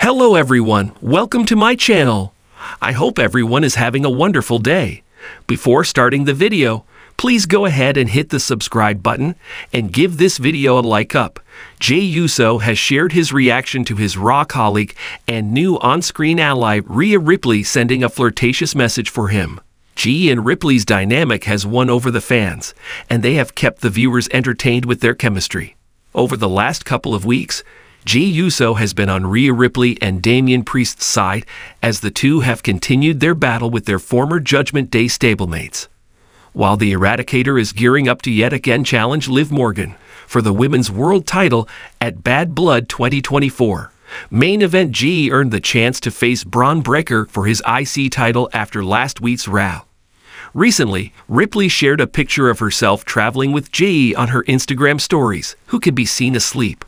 Hello everyone, welcome to my channel. I hope everyone is having a wonderful day. Before starting the video, please go ahead and hit the subscribe button and give this video a like up. Jey Uso has shared his reaction to his Raw colleague and new on-screen ally Rhea Ripley sending a flirtatious message for him. Jey and Ripley's dynamic has won over the fans, and they have kept the viewers entertained with their chemistry. Over the last couple of weeks, Jey Uso has been on Rhea Ripley and Damian Priest's side as the two have continued their battle with their former Judgment Day stablemates. While the Eradicator is gearing up to yet again challenge Liv Morgan for the Women's World title at Bad Blood 2024, main event Jey earned the chance to face Bron Breakker for his IC title after last week's Raw. Recently, Ripley shared a picture of herself traveling with Jey on her Instagram stories, who could be seen asleep.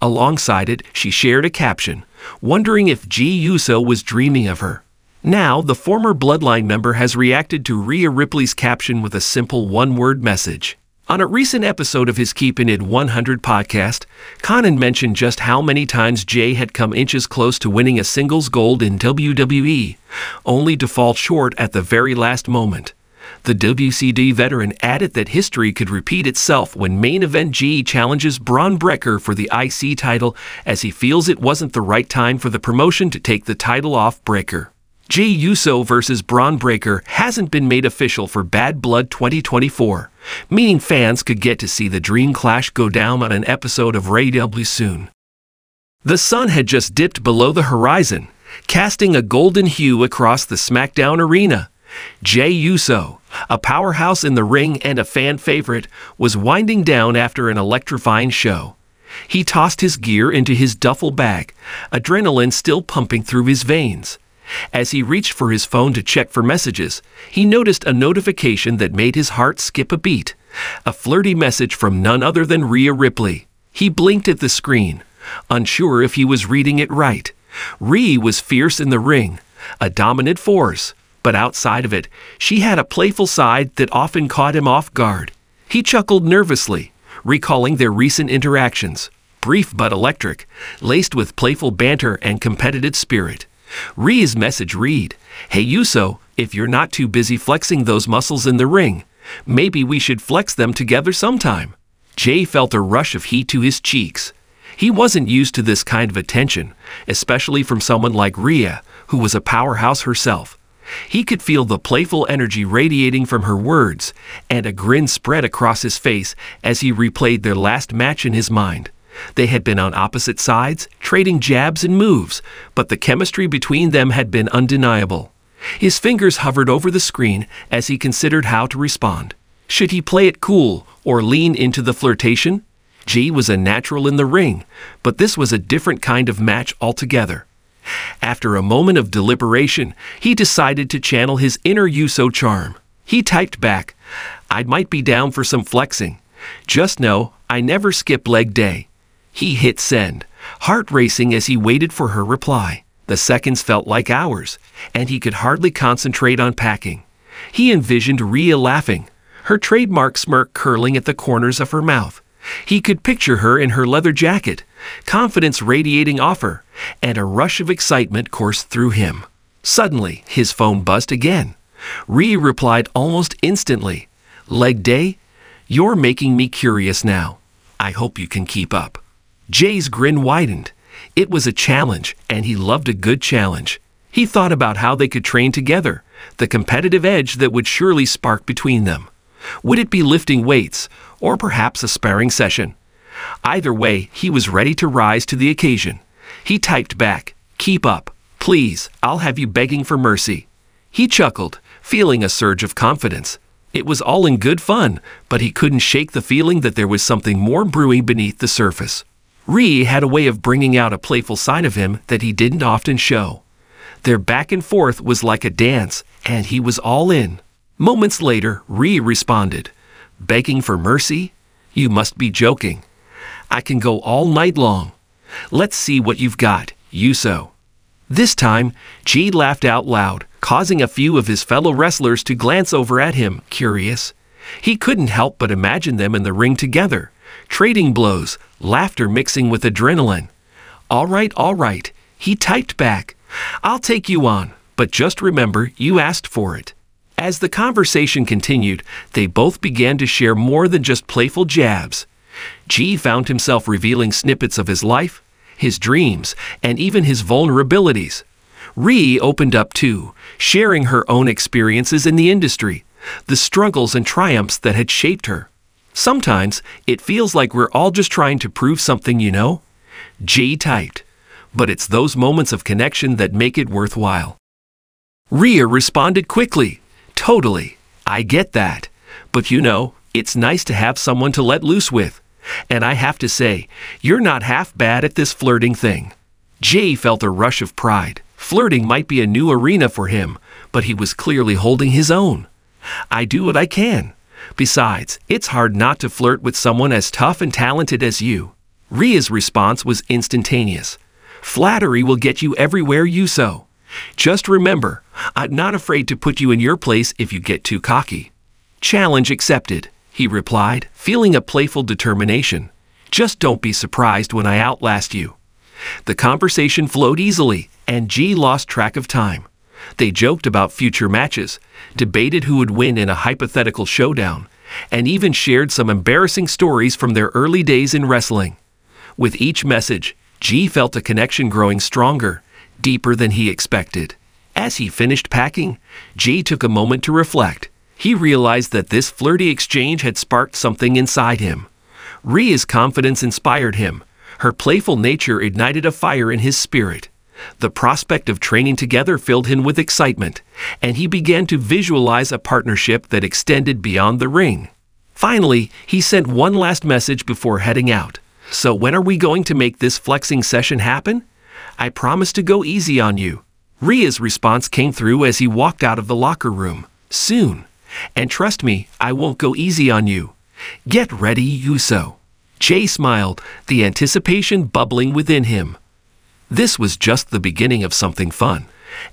Alongside it, she shared a caption, wondering if Jey Uso was dreaming of her. Now, the former Bloodline member has reacted to Rhea Ripley's caption with a simple one-word message. On a recent episode of his Keepin' It 100 podcast, Conan mentioned just how many times Jey had come inches close to winning a singles gold in WWE, only to fall short at the very last moment. The WCW veteran added that history could repeat itself when main event Jey challenges Bron Breakker for the IC title, as he feels it wasn't the right time for the promotion to take the title off Breakker. Jey Uso versus Bron Breakker hasn't been made official for Bad Blood 2024, meaning fans could get to see the Dream Clash go down on an episode of Raw soon. The sun had just dipped below the horizon, casting a golden hue across the SmackDown arena. Jey Uso, a powerhouse in the ring and a fan favorite, was winding down after an electrifying show. He tossed his gear into his duffel bag, adrenaline still pumping through his veins. As he reached for his phone to check for messages, he noticed a notification that made his heart skip a beat. A flirty message from none other than Rhea Ripley. He blinked at the screen, unsure if he was reading it right. Rhea was fierce in the ring, a dominant force. But outside of it, she had a playful side that often caught him off guard. He chuckled nervously, recalling their recent interactions, brief but electric, laced with playful banter and competitive spirit. Rhea's message read, "Hey Uso, if you're not too busy flexing those muscles in the ring, maybe we should flex them together sometime." Jey felt a rush of heat to his cheeks. He wasn't used to this kind of attention, especially from someone like Rhea, who was a powerhouse herself. He could feel the playful energy radiating from her words, and a grin spread across his face as he replayed their last match in his mind. They had been on opposite sides, trading jabs and moves, but the chemistry between them had been undeniable. His fingers hovered over the screen as he considered how to respond. Should he play it cool or lean into the flirtation? Jey was a natural in the ring, but this was a different kind of match altogether. After a moment of deliberation, he decided to channel his inner Uso charm. He typed back, "I might be down for some flexing. Just know I never skip leg day." He hit send, heart racing as he waited for her reply. The seconds felt like hours, and he could hardly concentrate on packing. He envisioned Rhea laughing, her trademark smirk curling at the corners of her mouth. He could picture her in her leather jacket, confidence radiating off her, and a rush of excitement coursed through him. Suddenly, his phone buzzed again. Rhea replied almost instantly, "Leg day? You're making me curious now. I hope you can keep up." Jey's grin widened. It was a challenge, and he loved a good challenge. He thought about how they could train together, the competitive edge that would surely spark between them. Would it be lifting weights, or perhaps a sparring session? Either way, he was ready to rise to the occasion. He typed back, "Keep up. Please, I'll have you begging for mercy." He chuckled, feeling a surge of confidence. It was all in good fun, but he couldn't shake the feeling that there was something more brewing beneath the surface. Rhea had a way of bringing out a playful side of him that he didn't often show. Their back and forth was like a dance, and he was all in. Moments later, Rhea responded, "Begging for mercy? You must be joking. I can go all night long. Let's see what you've got, Uso." This time, Jey laughed out loud, causing a few of his fellow wrestlers to glance over at him, curious. He couldn't help but imagine them in the ring together, trading blows, laughter mixing with adrenaline. All right, He typed back, "I'll take you on, but just remember you asked for it." As the conversation continued, they both began to share more than just playful jabs. Jey found himself revealing snippets of his life, his dreams, and even his vulnerabilities. Rhea opened up too, sharing her own experiences in the industry, the struggles and triumphs that had shaped her. "Sometimes it feels like we're all just trying to prove something, you know?" Jey typed. "But it's those moments of connection that make it worthwhile." Rhea responded quickly, "Totally, I get that. But you know, it's nice to have someone to let loose with. And I have to say, you're not half bad at this flirting thing." Jey felt a rush of pride. Flirting might be a new arena for him, but he was clearly holding his own. "I do what I can. Besides, it's hard not to flirt with someone as tough and talented as you." Rhea's response was instantaneous. "Flattery will get you everywhere, Uso. Just remember, I'm not afraid to put you in your place if you get too cocky." "Challenge accepted," he replied, feeling a playful determination. "Just don't be surprised when I outlast you." The conversation flowed easily, and Jey lost track of time. They joked about future matches, debated who would win in a hypothetical showdown, and even shared some embarrassing stories from their early days in wrestling. With each message, Jey felt a connection growing stronger, deeper than he expected. As he finished packing, Jey took a moment to reflect. He realized that this flirty exchange had sparked something inside him. Rhea's confidence inspired him. Her playful nature ignited a fire in his spirit. The prospect of training together filled him with excitement, and he began to visualize a partnership that extended beyond the ring. Finally, he sent one last message before heading out. "So when are we going to make this flexing session happen? I promise to go easy on you." Rhea's response came through as he walked out of the locker room. "Soon. And trust me, I won't go easy on you. Get ready, Uso." Jey smiled, the anticipation bubbling within him. This was just the beginning of something fun,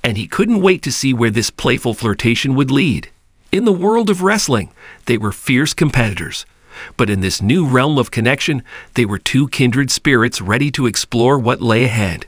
and he couldn't wait to see where this playful flirtation would lead. In the world of wrestling, they were fierce competitors. But in this new realm of connection, they were two kindred spirits ready to explore what lay ahead.